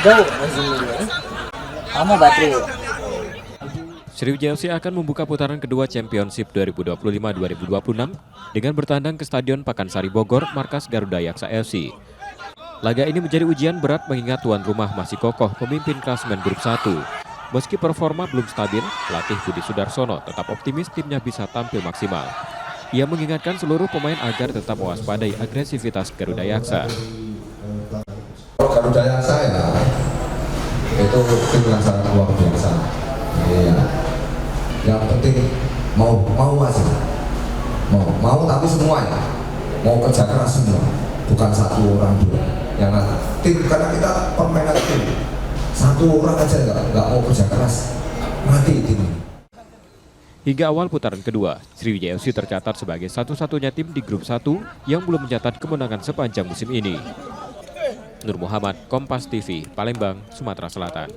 jauh masih ini. Kamu baterai. Sriwijaya FC akan membuka putaran kedua Championship 2025-2026 dengan bertandang ke Stadion Pakansari Bogor, markas Garuda Yaksa FC. Laga ini menjadi ujian berat mengingat tuan rumah masih kokoh pemimpin klasemen grup 1. Meski performa belum stabil, pelatih Budi Sudarsono tetap optimis timnya bisa tampil maksimal. Ia mengingatkan seluruh pemain agar tetap mewaspadai agresivitas Garuda Yaksa. Garuda Yaksa ya, itu tim yang sangat luar biasa. Iya. Yang penting mau aja, mau tapi semuanya, mau kerja keras semua, bukan satu orang dua. Yang tim, karena kita permainan tim, satu orang aja nggak mau kerja keras, mati tim. Hingga awal putaran kedua, Sriwijaya FC tercatat sebagai satu-satunya tim di grup 1 yang belum mencatat kemenangan sepanjang musim ini. Nur Muhammad, Kompas TV, Palembang, Sumatera Selatan.